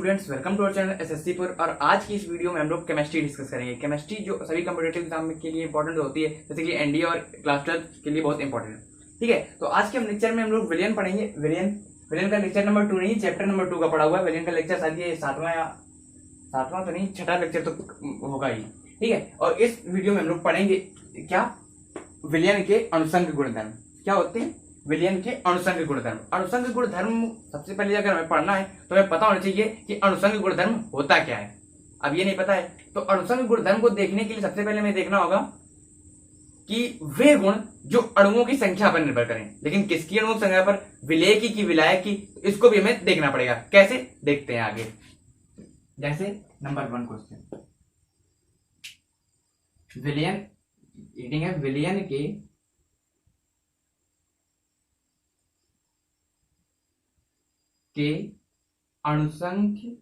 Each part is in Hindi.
Students, welcome to our channel SSC पुर। और आज की इस वीडियो में हम लोग केमिस्ट्री डिस्कस करेंगे। केमिस्ट्री जो सभी कॉम्पिटेटिव एग्जाम के लिए इंपॉर्टेंट होती है, जैसे कि एनडीए और क्लास 12 के लिए बहुत इंपॉर्टेंट है। ठीक है, तो आज के हम लेक्चर में हम लोग विलियन पढ़ेंगे। विलियन का लेक्चर नंबर 2 नहीं, चैप्टर नंबर 2 का पढ़ा हुआ है। विलियन का लेक्चर शायद ये सातवां तो नहीं, छठा लेक्चर तो होगा ही। ठीक है, और इस वीडियो में हम लोग पढ़ेंगे क्या, विलियन के अनुसंग गुणधर्म क्या होते हैं। विलियन के अनुसंग गुणधर्म। अनुसंग गुणधर्म सबसे पहले अगर हमें पढ़ना है तो हमें पता होना चाहिए कि अनुसंग गुणधर्म होता क्या है। अब ये नहीं पता है तो अनुसंग गुणधर्म को देखने के लिए सबसे पहले हमें देखना होगा कि वे गुण जो अणुओं की संख्या पर निर्भर करें। लेकिन किसकी अणुओं की संख्या पर, विलेय की विलायक की, इसको भी हमें देखना पड़ेगा। कैसे, देखते हैं आगे। जैसे नंबर 1 क्वेश्चन, विलियन रीडिंग है, विलियन के अनुसंख्य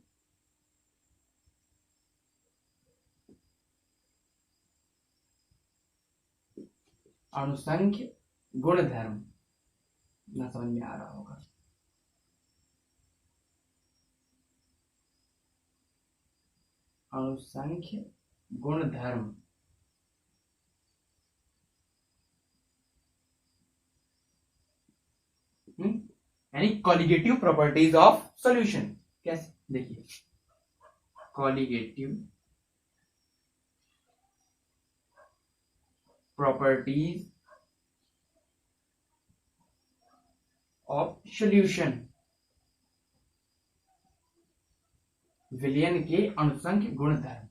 गुणधर्म, ना समझ में आ रहा होगा। अनुसंख्य गुणधर्म यानी कॉलिगेटिव प्रॉपर्टीज ऑफ सॉल्यूशन। कैसे, देखिए, कॉलिगेटिव प्रॉपर्टीज ऑफ सॉल्यूशन, विलियन के अनुसंख्य गुणधर्म।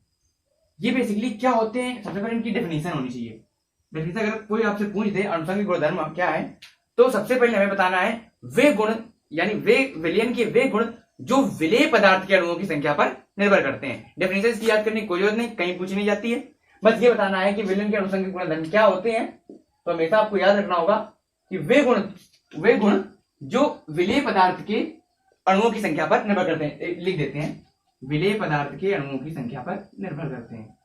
ये बेसिकली क्या होते हैं, सबसे पहले इनकी डेफिनेशन होनी चाहिए। डेफिनेशन अगर कोई आपसे पूछ दे अनुसंख्य गुणधर्म क्या है, तो सबसे पहले हमें बताना है वे गुण, यानी वे विलियन के वे गुण जो विलेय पदार्थ के अणुओं की संख्या पर निर्भर करते हैं। डेफिनेशन की याद करने की कोई जरूरत नहीं, कहीं पूछी नहीं जाती है। बस ये बताना है कि विलियन के अनुसंख्य गुणधर्म क्या होते हैं। तो हमेशा आपको याद रखना होगा कि वे गुण जो विलेय पदार्थ के अणुओं की संख्या पर निर्भर करते हैं। लिख देते हैं, विलेय पदार्थ के अणुओं की संख्या पर निर्भर करते हैं।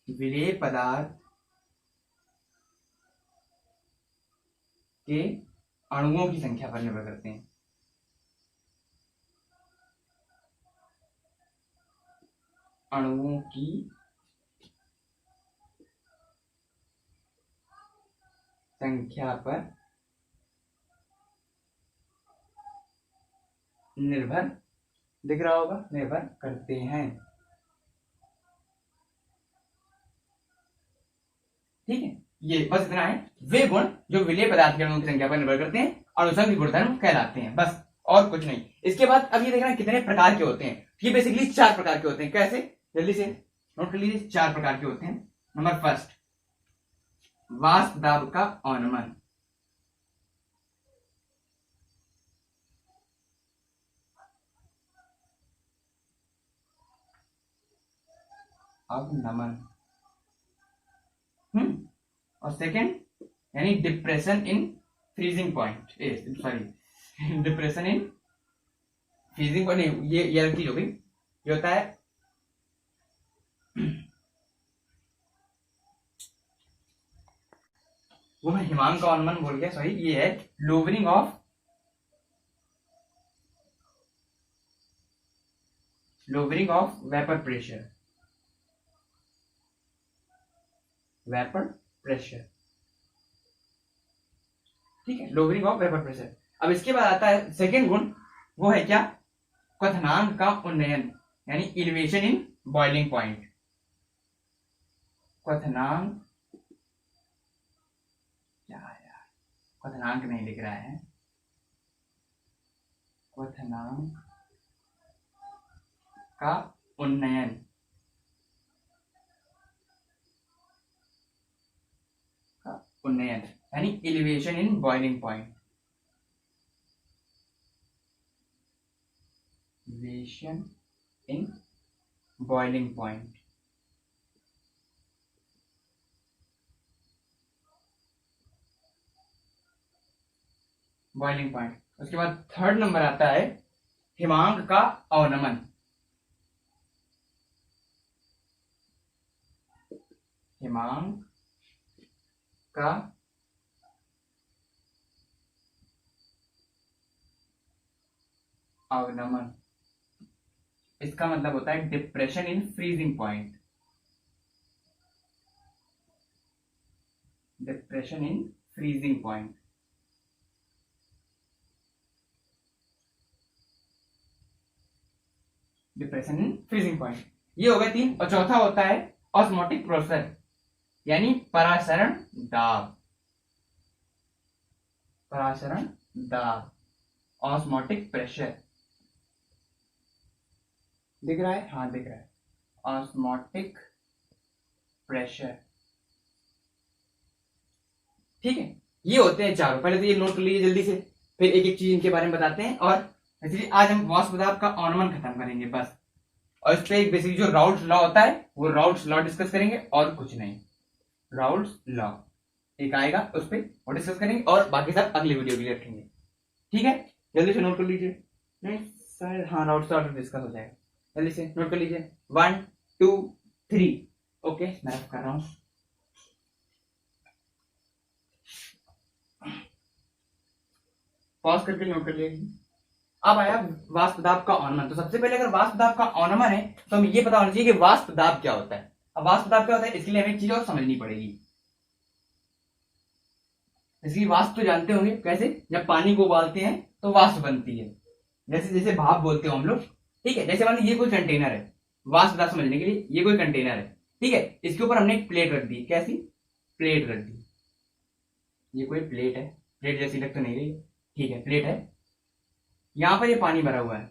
विलेय पदार्थ के अणुओं की संख्या पर निर्भर करते हैं। अणुओं की संख्या पर निर्भर, दिख रहा होगा, निर्भर करते हैं। ठीक है, ये बस इतना है। वे गुण जो विलेय पदार्थ के अणुओं की संख्या पर निर्भर करते हैं अनुसंग गुणधर्म कहलाते हैं, बस और कुछ नहीं। इसके बाद अब ये देखना कितने प्रकार के होते हैं। ये बेसिकली 4 प्रकार के होते हैं। कैसे, जल्दी से नोट कर लीजिए। 4 प्रकार के होते हैं। नंबर फर्स्ट, वाष्प दाब का अवनमन। अवनमन। और सेकेंड यानी depression in freezing point, sorry depression in freezing point नहीं, ये अलग चीज हो गई। ये होता है वो मैं हिमांक का अवनमन बोल गया, सॉरी। ये है लोवरिंग ऑफ वेपर प्रेशर। ठीक है, लोवरिंग ऑफ वेपर प्रेशर। अब इसके बाद आता है सेकेंड गुण, वो है क्या, क्वथनांक का उन्नयन, यानी इलिवेशन इन बॉइलिंग पॉइंट। क्वथनांक, क्या यार, क्वथनांक नहीं लिख रहा है, क्वथनांक का उन्नयन, यानी elevation in boiling point. Elevation in boiling point. उसके बाद थर्ड नंबर आता है हिमांक का अवनमन। हिमांक का अवनमन, इसका मतलब होता है depression in freezing point, depression in freezing point. Depression in freezing point, ये हो गए तीन। और चौथा होता है ऑस्मोटिक प्रेशर, यानी परासरण दाब, परासरण दाब, ऑस्मोटिक प्रेशर। दिख रहा है? हाँ दिख रहा है, ऑस्मोटिक प्रेशर। ठीक है, ये होते हैं चारों। पहले तो ये नोट कर लीजिए जल्दी से, फिर एक एक चीज इनके बारे में बताते हैं। और इसलिए आज हम वाष्प दाब का ऑनमन खत्म करेंगे बस, और इस पे बेसिकली जो राउल्ट्स लॉ होता है वो राउल्ट्स लॉ डिस्कस करेंगे और कुछ नहीं। राउल्ट्स लॉ एक आएगा, उस पर वो डिस्कस करेंगे, और बाकी सब अगले वीडियो के लिए रखेंगे। ठीक है, जल्दी से नोट कर लीजिए। नहीं शायद, हाँ राउल्ट्स लॉ डिस्कस हो जाएगा। जल्दी से नोट कर लीजिए, 1 2 3। ओके, मैं कर रहा हूं। पॉज करके नोट कर लीजिए। अब आया वाष्प दाब का ऑनमन। तो सबसे पहले अगर वाष्प दाब का ऑनमन है तो हमें ये पता होना चाहिए कि वाष्प दाब क्या होता है। अब वाष्प दाब क्या होता है, इसके लिए हमें एक चीज और समझनी पड़ेगी। इसलिए वाष्प तो जानते होंगे कैसे, जब पानी को उबालते हैं तो वाष्प बनती है, जैसे जैसे भाप बोलते हो हम लोग। ठीक है, जैसे मान लीजिए ये कोई कंटेनर है, वाष्प दाब समझने के लिए ये कोई कंटेनर है। ठीक है, इसके ऊपर हमने एक प्लेट रख दी, कैसी प्लेट रख दी, ये कोई प्लेट है, प्लेट जैसी लग तो नहीं रही। ठीक है, प्लेट है, यहां पर ये पानी भरा हुआ है।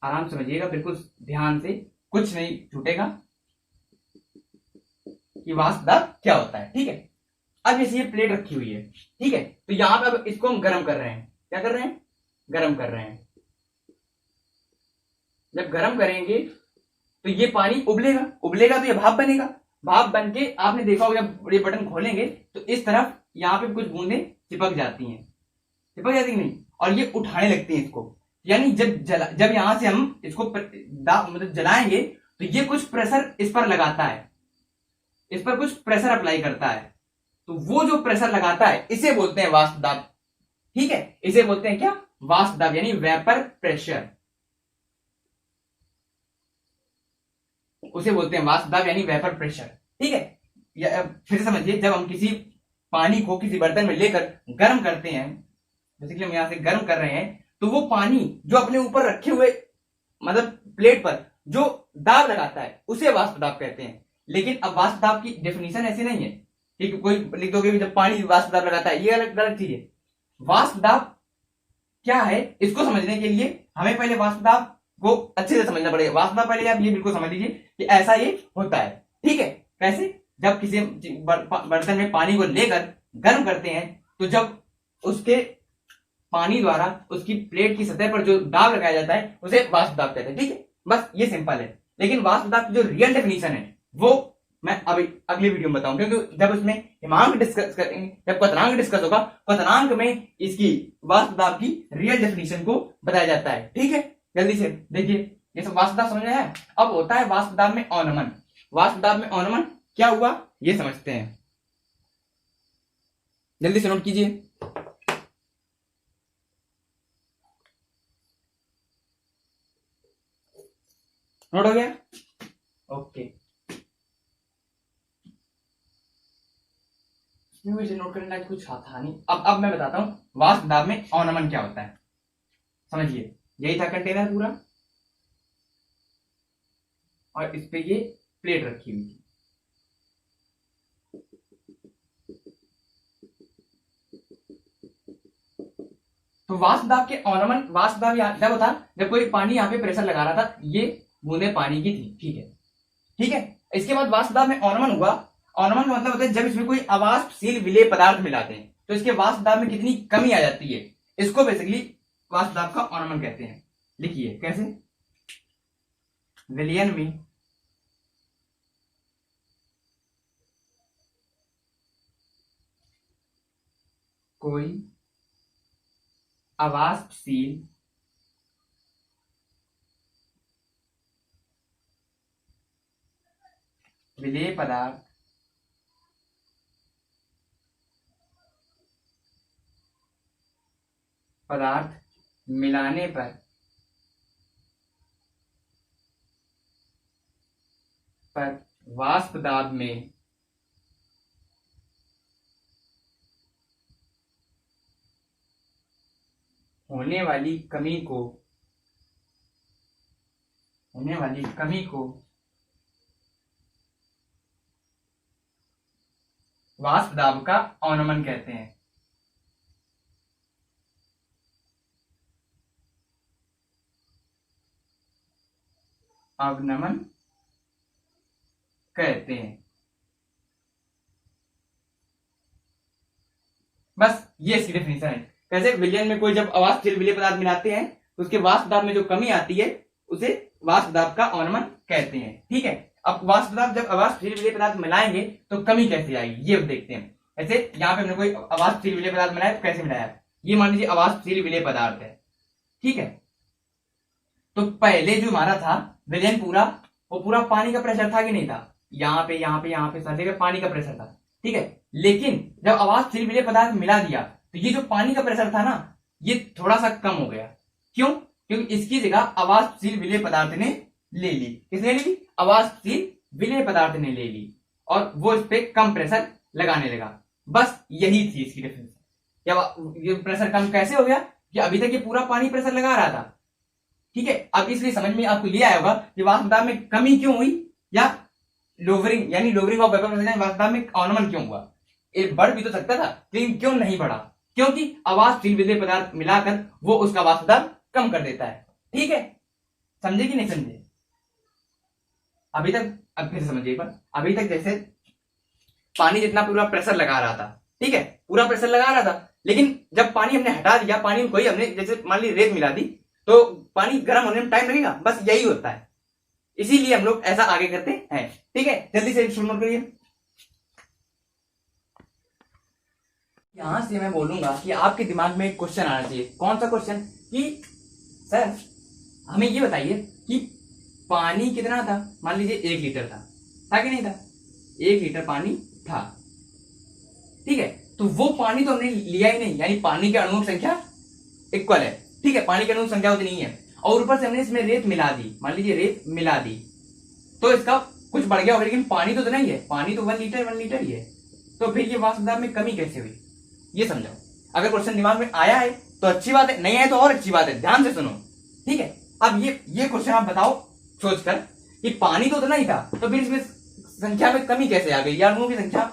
आराम समझिएगा, बिल्कुल ध्यान से, कुछ नहीं छूटेगा कि वाष्प दाब क्या होता है। ठीक है, अब जैसे ये प्लेट रखी हुई है, ठीक है, तो यहां पे अब इसको हम गर्म कर रहे हैं। क्या कर रहे हैं? गर्म कर रहे हैं। जब गर्म करेंगे तो ये पानी उबलेगा, उबलेगा तो ये भाप बनेगा। भाप बन के आपने देखा होगा जब ये बटन खोलेंगे तो इस तरफ यहाँ पे कुछ बूंदें चिपक जाती हैं, चिपक जाती नहीं, और ये उठाने लगती हैं इसको। यानी जब यहां से हम इसको मतलब जलाएंगे तो ये कुछ प्रेशर इस पर लगाता है, इस पर कुछ प्रेशर अप्लाई करता है। तो वो जो प्रेशर लगाता है इसे बोलते हैं वाष्प दाब। ठीक है, इसे बोलते हैं क्या? वाष्प दाब, यानी वेपर प्रेशर, उसे बोलते हैं वाष्प दाब यानी वेपर प्रेशर। ठीक है, फिर समझिए, जब हम किसी पानी को किसी बर्तन में लेकर गर्म करते हैं, जैसे कि हम यहां से गर्म कर रहे हैं, तो वो पानी जो अपने ऊपर रखे हुए मतलब प्लेट पर जो दाब लगाता है उसे वाष्प दाब कहते हैं। लेकिन अब वाष्प दाब की डेफिनेशन ऐसी नहीं है, ठीक है, कोई लिख दोगे जब पानी वाष्प दाब लगाता है, ये अलग गलत चीज है। वाष्प दाब क्या है इसको समझने के लिए हमें पहले वाष्प दाब को अच्छे से समझना पड़ेगा। वाष्प दाब पहले आप ये बिल्कुल समझ लीजिए कि ऐसा ये होता है। ठीक है, कैसे? जब किसी बर्तन में पानी को लेकर गर्म करते हैं तो जब उसके पानी द्वारा उसकी प्लेट की सतह पर जो दाब लगाया जाता है उसे वाष्प दाब कहते हैं। ठीक है, बस ये सिंपल है। लेकिन वाष्प दाब की जो रियल डेफिनेशन है वो मैं अभी अगली वीडियो में बताऊं, क्योंकि जब उसमें हिमांक डिस्कस करेंगे, जब क्वथनांक डिस्कस होगा, क्वथनांक में इसकी वाष्प दाब की रियल डेफिनेशन को बताया जाता है। ठीक है, जल्दी से देखिए, ये सब वाष्प दाब समझ में आया। अब होता है वाष्प दाब में अवनमन। वाष्प दाब में अवनमन क्या हुआ ये समझते हैं, जल्दी से नोट कीजिए। नोट हो गया? ओके, मुझे नोट करने लायक कुछ था नहीं। अब मैं बताता हूं वाष्प दाब में अवनमन क्या होता है। समझिए, यही था कंटेनर पूरा, और इस पे ये प्लेट रखी हुई थी। तो वाष्प दाब के अवनमन, वाष्प दाब जब होता जब कोई पानी यहाँ पे प्रेशर लगा रहा था, ये बूंदे पानी की थी। ठीक है, ठीक है, इसके बाद वाष्प दाब में अवनमन हुआ। अवनमन का मतलब होता है जब इसमें कोई अवाष्पशील विलेय पदार्थ मिलाते हैं तो इसके वाष्प दाब में कितनी कमी आ जाती है, इसको बेसिकली वाष्प दाब का अवनमन कहते हैं। लिखिए कैसे, विलयन में कोई अवाष्पशील विलेय पदार्थ मिलाने पर वाष्प दाब में होने वाली कमी को वाष्प दाब का अवनमन कहते हैं। अवनमन कहते हैं। बस ये इसकी डेफिनेशन है। कैसे विलयन में कोई जब अवाष्पशील विलेय पदार्थ मिलाते हैं तो उसके वाष्प दाब में जो कमी आती है उसे वाष्प दाब का अवनमन कहते हैं। ठीक है, अब वाष्प दाब जब अवाष्पशील विलेय पदार्थ मिलाएंगे तो कमी कैसे आएगी ये देखते हैं। ऐसे यहाँ पे हमने कोई अवाष्पशील विलेय पदार्थ मिलाया तो कैसे मिलाया, ये मान लीजिए अवाष्पशील विलेय पदार्थ है। ठीक है, तो पहले जो हमारा था विलयन वो पूरा पानी का प्रेशर था कि नहीं था, यहाँ पे सारी जगह पानी का प्रेशर था। ठीक है, लेकिन जब अवाष्पशील विलेय पदार्थ मिला दिया तो ये जो पानी का प्रेशर था ना ये थोड़ा सा कम हो गया। क्यों? क्योंकि इसकी जगह अवाष्पशील विलेय पदार्थ ने ले ली। किसने ले ली? अवाष्पशील विलेय पदार्थ ने ले ली और वो इस पे कम प्रेशर लगाने लगा। बस यही थी इसकी डिफरेंस। ये प्रेशर कम कैसे हो गया कि अभी तक ये पूरा पानी प्रेशर लगा रहा था। ठीक है, अब इसलिए समझ में आपको ये आया होगा कि वाष्प दाब में कमी क्यों हुई या लोवरिंग यानी लोवरिंग ऑफ वेपर प्रेशर वाष्प दाब में अवनमन क्यों हुआ। ये बढ़ भी तो सकता था लेकिन क्यों नहीं बढ़ा, क्योंकि अवाष्पशील विलेय पदार्थ मिलाकर वो उसका वाष्प दाब कम कर देता है। ठीक है, समझे कि नहीं समझे अभी तक? अब फिर समझिए एक बार। अभी तक जैसे पानी जितना पूरा प्रेशर लगा रहा था, ठीक है, पूरा प्रेशर लगा रहा था, लेकिन जब पानी हमने हटा दिया, पानी में कोई हमने जैसे मान ली रेत मिला दी तो पानी गर्म होने में टाइम लगेगा। बस यही होता है, इसीलिए हम लोग ऐसा आगे करते हैं। ठीक है, जल्दी से शुरू करिए। यहां से मैं बोलूंगा कि आपके दिमाग में एक क्वेश्चन आना चाहिए। कौन सा क्वेश्चन? कि सर हमें ये बताइए कि पानी कितना था। मान लीजिए 1 लीटर था कि नहीं था? 1 लीटर पानी था। ठीक है, तो वो पानी तो हमने लिया ही नहीं, यानी पानी के अणुओं की संख्या इक्वल है। ठीक है, पानी के अणुओं की संख्या उतनी ही है और ऊपर से हमने इसमें रेत मिला दी। मान लीजिए रेत मिला दी तो इसका कुछ बढ़ गया होगा, लेकिन पानी तो नहीं है, पानी तो 1 लीटर ही है। तो फिर ये वाष्प दाब में कमी कैसे हुई ये समझाओ। अगर क्वेश्चन दिमाग में आया है तो अच्छी बात है, नहीं आया तो और अच्छी बात है, ध्यान से सुनो। ठीक है, अब ये क्वेश्चन आप बताओ सोचकर कि पानी तो उतना ही था तो फिर इसमें संख्या में कमी कैसे आ गई, या अणुओं की संख्या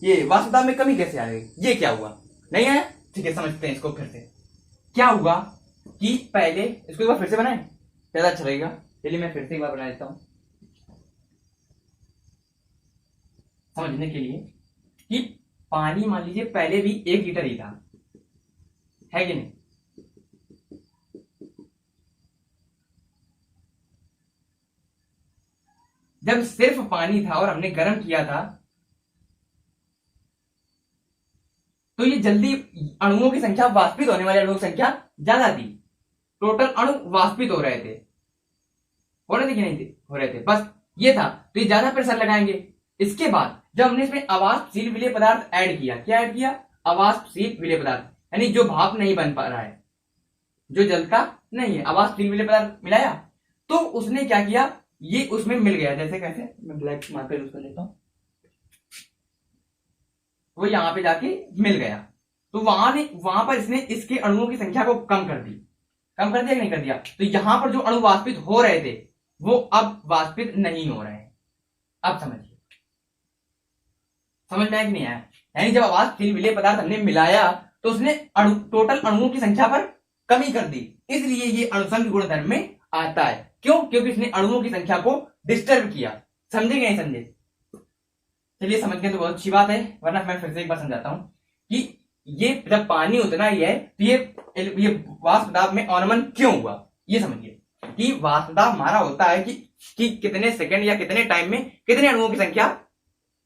ये वाष्प दाब में कमी कैसे आ गई, ये क्या हुआ? नहीं आया? ठीक है, समझते हैं इसको फिर से। क्या हुआ कि पहले इसको एक बार फिर से बनाए, ज्यादा अच्छा लगेगा। चलिए मैं फिर से एक बार बना देता हूं समझने के लिए कि पानी मान लीजिए पहले भी 1 लीटर ही था, है कि नहीं? जब सिर्फ पानी था और हमने गर्म किया था तो ये जल्दी अणुओं की संख्या, वाष्पित होने वाले अणुओं की संख्या ज्यादा थी। टोटल अणु वाष्पित हो रहे थे, हो रहे थे कि नहीं थे? हो रहे थे। बस ये था, तो ये ज्यादा प्रेशर लगाएंगे। इसके बाद जब हमने इसमें अवाष्पशील विलेय पदार्थ ऐड किया, क्या ऐड किया? अवाष्पशील विलेय पदार्थ, यानी जो भाप नहीं बन पा रहा है, जो जलता नहीं है, अवाष्पशील विलेय पदार्थ मिलाया तो उसने क्या किया, ये उसमें मिल गया। जैसे कैसे, मैं ब्लैक मार्कर यूज कर लेता हूं, वो यहां पे जाके मिल गया तो वहां पर इसने इसके अणुओं की संख्या को कम कर दी। कम कर दिया कि नहीं कर दिया? तो यहां पर जो अणु वाष्पित हो रहे थे वो अब वाष्पित नहीं हो रहे हैं। अब समझिए, समझ में आया कि नहीं आया? यानी जब अवाष्पशील विलेय पदार्थ हमने मिलाया तो उसने टोटल अणुओं की संख्या पर कमी कर दी, इसलिए ये अणुसंघ गुणधर्म में आता है। क्यों? क्योंकि इसने अणुओं की संख्या को डिस्टर्ब किया। समझे कि नहीं समझे? चलिए समझ गए तो बहुत अच्छी बात है, वरना मैं फिर से एक बार समझाता हूं कि ये जब पानी उतना ही है तो ये वाष्प दाब में अवनमन क्यों हुआ ये समझिए। कि वाष्प दाब हमारा होता है कि कितने सेकंड या कितने टाइम में कितने अणुओं की संख्या,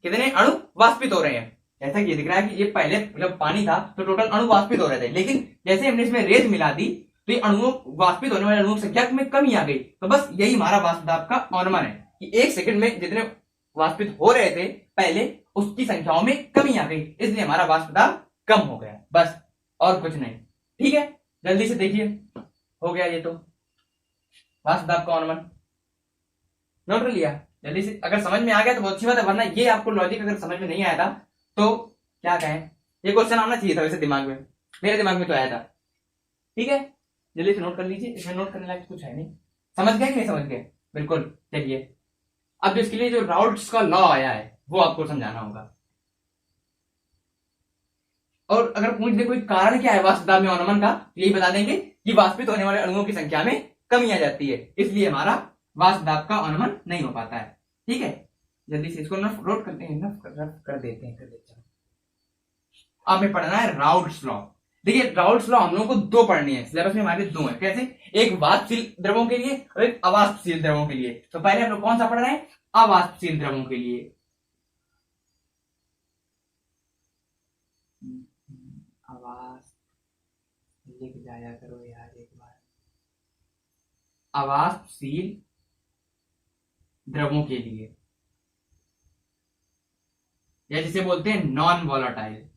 कितने अणु वाष्पित हो रहे हैं। जैसा कि ये दिख रहा है कि ये पहले जब पानी था तो टोटल अणु वाष्पित हो रहे थे, लेकिन जैसे हमने इसमें रेत मिला दी तो ये अणुओं, वाष्पित होने वाले अणुओं की संख्या में कमी आ गई। तो बस यही हमारा वाष्प दाब का अवनमन है कि 1 सेकंड में जितने वाष्पित हो रहे थे पहले उसकी संख्याओं में कमी आ गई, इसलिए हमारा वाष्प दाब कम हो गया, बस और कुछ नहीं। ठीक है, जल्दी से देखिए हो गया ये तो वाष्प दाब का अनुमान नोट कर लिया जल्दी से। अगर समझ में आ गया तो बहुत अच्छी बात है, वरना ये आपको लॉजिक अगर समझ में नहीं आया था तो क्या कहें, ये क्वेश्चन आना चाहिए था वैसे दिमाग में, मेरे दिमाग में तो आया था। ठीक है, जल्दी से नोट कर लीजिए, इसमें नोट करने लायक कुछ है नहीं। समझ गए कि नहीं समझ गए? बिल्कुल। चलिए अब इसके लिए जो राउल्ट्स का लॉ आया है वो आपको समझाना होगा। और अगर पूछ दे कोई कारण क्या है वाष्प दाब में अवनमन का, तो यही बता देंगे कि वाष्पित होने वाले अणुओं की संख्या में कमी आ जाती है, इसलिए हमारा वाष्प दाब का अवनमन नहीं हो पाता है। ठीक है, जल्दी से इसको नोट करते हैं, कर देते हैं। अब हमें पढ़ना है राउल्ट्स लॉ। देखिए राउल्ट्स लॉ हम लोगों को दो पढ़नी है, सिलेबस में हमारे दो है। कैसे? एक वाष्पशील द्रवों के लिए और एक अवाष्पशील द्रवों के लिए। तो पहले हम लोग कौन सा पढ़ रहे हैं? अवाष्पशील द्रवों के लिए। अवाष्प लिख जाया करो यार एक बार। अवाष्पशील द्रवों के लिए, या जिसे बोलते हैं नॉन वॉलाटाइल,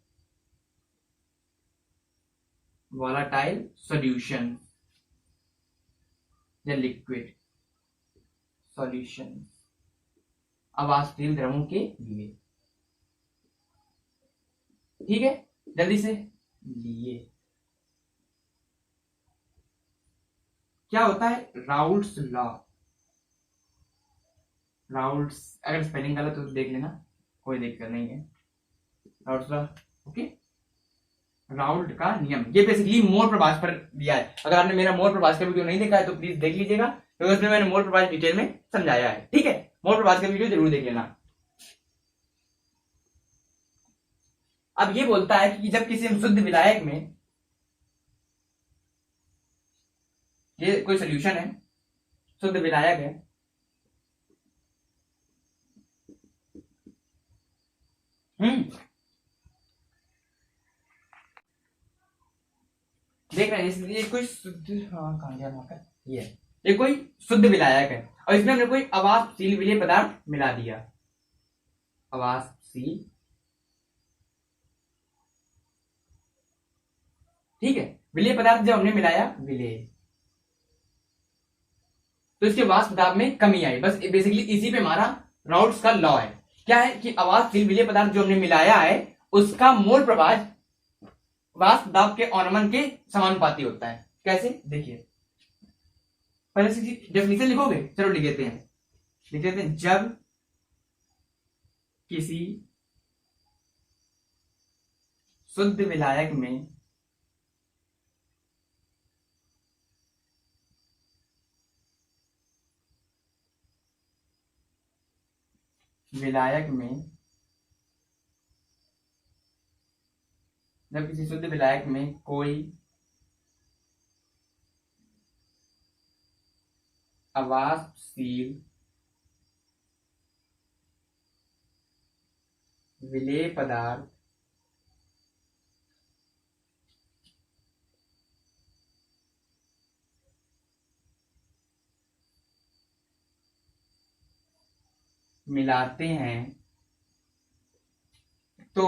वॉलाटाइल सॉल्यूशन या लिक्विड सॉल्यूशन, अवाष्पशील द्रवों के लिए। ठीक है, जल्दी से लिए क्या होता है? Raoult's law. राउल्ट्स, अगर स्पेलिंग गलत हो तो देख लेना, कोई दिक्कत नहीं है। Raoult's law, okay. राउल्ट का नियम, ये बेसिकली मोर प्रभाष पर दिया है। अगर आपने मेरा मोर प्रभाष का वीडियो नहीं देखा है तो प्लीज देख लीजिएगा, क्योंकि तो उसमें मैंने मोर प्रभाष डिटेल में समझाया है। ठीक है, मोर प्रभाष का वीडियो जरूर देख लेना। अब ये बोलता है कि जब किसी शुद्ध विलायक में, ये कोई सोल्यूशन है, शुद्ध विलायक है, देख रहे हैं इसलिए कोई शुद्ध, हाँ कहां गया वहां पर, ये कोई शुद्ध विलायक है और इसमें हमने कोई अवाष्पशील विलेय पदार्थ मिला दिया। अवाष्पशील, ठीक है, विलेय पदार्थ जब हमने मिलाया, विलेय, तो इसके वाष्प दाब में कमी आई। बस बेसिकली इसी पे हमारा राउल्ट्स का लॉ है। क्या है कि अवाष्पशील विलेय पदार्थ जो हमने मिलाया है उसका मोल प्रभाव वाष्प दाब के अवनमन के समानुपाती होता है। कैसे? देखिए, पहले से डेफिनेशन लिखोगे, चलो लिख देते हैं, जब किसी शुद्ध विलायक में जब किसी शुद्ध विलायक में कोई अवाष्पशील विलेय पदार्थ मिलाते हैं तो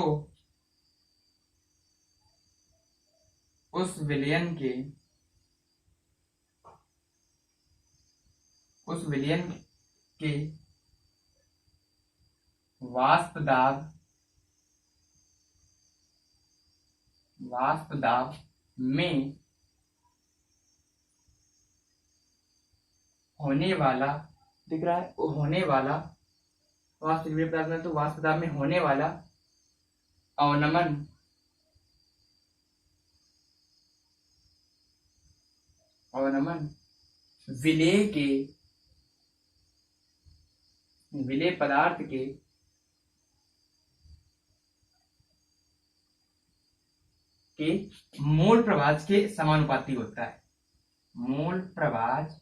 उस विलयन के वाष्प दाब में होने वाला, दिख रहा है, होने वाला वाष्प विलेय पदार्थ में, तो वाष्प दाब में होने वाला अवनमन विलेय पदार्थ के मोल प्रभाज के समानुपाती होता है। मोल प्रभाज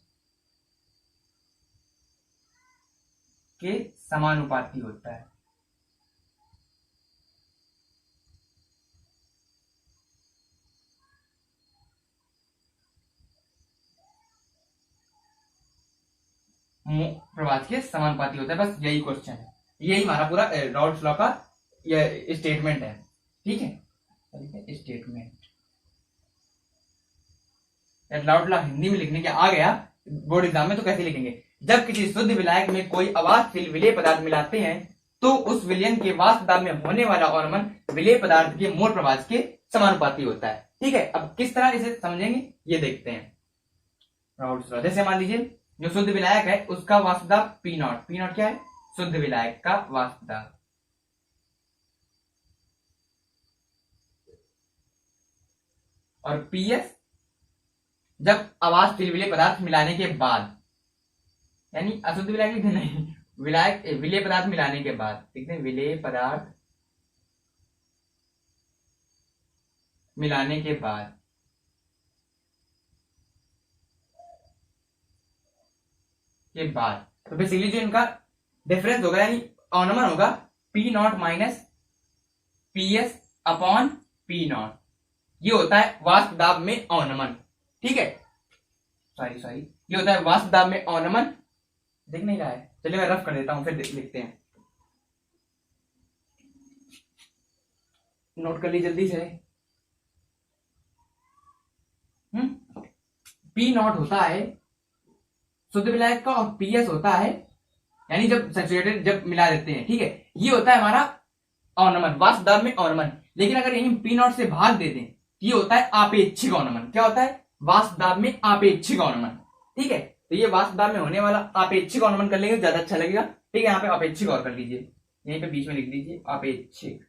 के समानुपाती होता है। प्रभाज के समानुपाती होता है, बस यही क्वेश्चन है, यही हमारा पूरा राउल्ट्स लॉ का यह स्टेटमेंट है। ठीक है, स्टेटमेंट लाउडला हिंदी में लिखने के आ गया बोर्ड एग्जाम में तो कैसे लिखेंगे, जब किसी शुद्ध विलायक में कोई अवाष्पशील विलेय पदार्थ मिलाते हैं तो उस विलयन के वाष्प दाब में होने वाला अवनमन विलेय पदार्थ के मोल प्रवाह के समानुपाती होता है। ठीक है, अब किस तरह इसे समझेंगे ये देखते हैं। जैसे मान लीजिए जो शुद्ध विलायक है उसका वाष्प दाब पी नॉट, पी नॉट क्या है, शुद्ध विलायक का वाष्प दाब, और पीएस जब अवाष्पशील विलेय पदार्थ मिलाने के बाद, यानी अशुद्ध विलायक लिखते नहीं, विलायक विलेय पदार्थ मिलाने के बाद, देखते हैं विलेय पदार्थ मिलाने के बाद, तो बेसिकली जो इनका डिफरेंस होगा यानी अवनमन होगा P naught minus P S upon P not, ये होता है वाष्प दाब में अवनमन। ठीक है, सॉरी ये होता है वाष्प दाब में अवनमन। दिख नहीं रहा है, चलिए मैं रफ कर देता हूं फिर लिखते हैं, नोट कर ली जल्दी से। पी नॉट होता है शुद्ध विलायक का और पीएस होता है यानी जब सैचुरेटेड जब मिला देते हैं। ठीक है, ये होता है हमारा अवनमन, वाष्प दाब में अवनमन। लेकिन अगर यही पी नॉट से भाग देते हैं ये होता है आपेक्षिक अवनमन। क्या होता है, वाष्प दाब में आपेक्षिक अवनमन। ठीक है, तो ये वाष्प दाब में होने वाला आपेक्षिक अवनमन कर लेंगे ज्यादा अच्छा लगेगा। ठीक है, यहाँ पे अपेक्षिक और कर लीजिए, यहीं पे बीच में लिख दीजिए अपेक्षिक,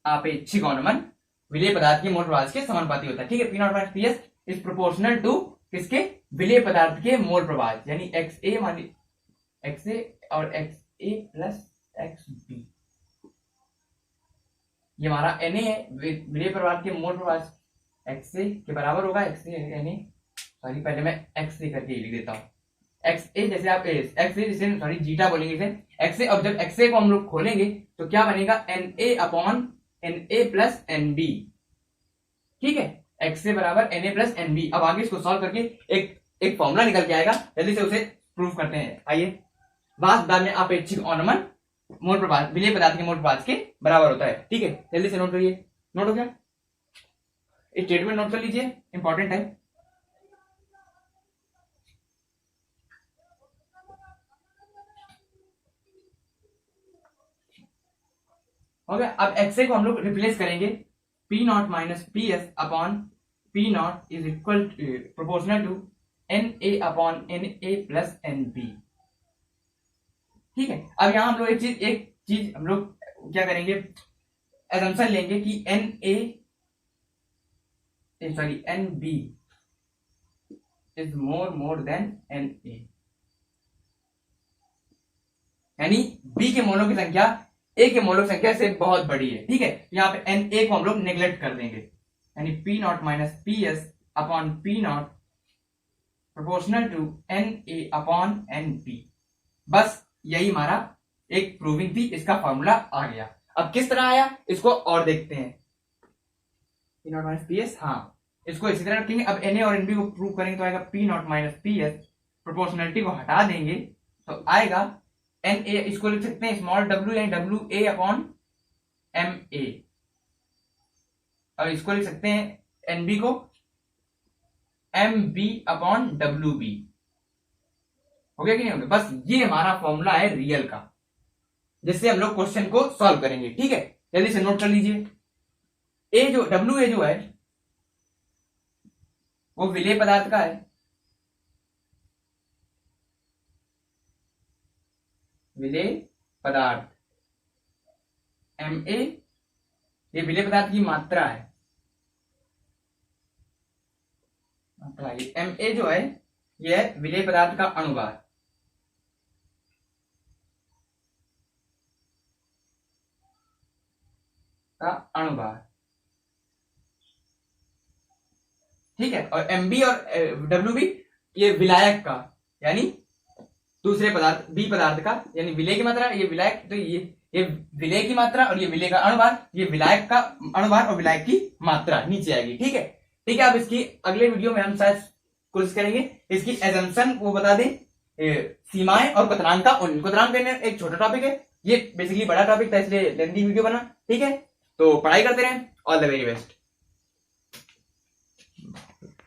आपेक्षिक अवनमन विलेय पदार्थ के मोल प्रवाह के समानुपाती होता है। ठीक है, P naught minus P S is proportional to किसके, विलेय पदार्थ के मोल प्रवाह, यानी एक्स ए मान एक्स ए और एक्स ए प्लस एक्स बी, ये हमारा एन ए है, विलेय पदार्थ के मोल प्रवाह एक्स ए के बराबर होगा, X A N A, sorry पहले मैं एक्स ए करके लिख देता हूँ, एक्स ए जैसे आप एक्स ए जैसे सॉरी जीटा बोलेंगे इसे एक्स ए, और जब एक्स ए को हम लोग खोलेंगे तो क्या बनेगा, N A upon N A plus N B. ठीक है, एक्स ए बराबर N A plus N B. अब आगे इसको सॉल्व करके एक फॉर्मूला निकल के आएगा, जल्दी से उसे प्रूफ करते हैं। आइए, वाष्प दाब में आपेक्षिक अवनमन मोल प्रवाह विलेय पदार्थ के मोल प्रवाह के बराबर होता है। ठीक है, जल्दी से नोट करिए, नोट हो गया, स्टेटमेंट नोट कर लीजिए, इंपॉर्टेंट है। हो गया, अब एक्स ए को हम लोग रिप्लेस करेंगे, P naught minus P S upon P naught is equal proportional to N A upon N A plus N B. ठीक है, अब यहां हम लोग एक चीज हम लोग क्या करेंगे, एजम्पशन लेंगे कि N A sorry N B is more than N A, यानी बी के मोलों की संख्या ए के मोलों की संख्या से बहुत बड़ी है। ठीक है, यहाँ पे एन ए को हम लोग नेग्लेक्ट कर देंगे, यानी P naught minus P S upon P naught proportional to N A upon N B. बस यही हमारा एक प्रूविंग थी, इसका फॉर्मूला आ गया। अब किस तरह आया इसको और देखते हैं, P naught minus P S, हाँ इसको इसी तरह रखेंगे। अब एन ए और एन बी को प्रूव करेंगे तो आएगा P naught minus P S, proportionality को हटा देंगे तो आएगा एन ए, इसको लिख सकते हैं स्मॉल डब्ल्यू यानी W A upon M A, और इसको लिख सकते हैं एन बी को M B upon W B. हो गया कि नहीं हो गया, बस ये हमारा फॉर्मूला है रियल का, जिससे हम लोग क्वेश्चन को सॉल्व करेंगे। ठीक है, जल्दी से नोट कर लीजिए, ए जो डब्ल्यू ए जो है वो विलेय पदार्थ का है, विलेय पदार्थ, एम ए ये विलेय पदार्थ की मात्रा है, एम ए जो है यह विलेय पदार्थ का अणुभार, ठीक है, और एम बी और डब्ल्यू बी ये विलायक का यानी दूसरे पदार्थ बी पदार्थ का, यानी विलेय की मात्रा, ये विलायक, तो ये विलेय की मात्रा और ये विलेय का अणुभार, ये विलायक का अणुभार और विलायक की मात्रा नीचे आएगी। ठीक है, ठीक है, अब इसकी अगले वीडियो में हम शायद कोशिश करेंगे इसकी एजम्पशन वो बता दें, सीमाएं और क्वथनांक का क्वथनांक एक छोटा टॉपिक है, ये बेसिकली बड़ा टॉपिक था इसलिए लेंथी वीडियो बना। ठीक है, तो पढ़ाई करते रहें, ऑल द वेरी बेस्ट।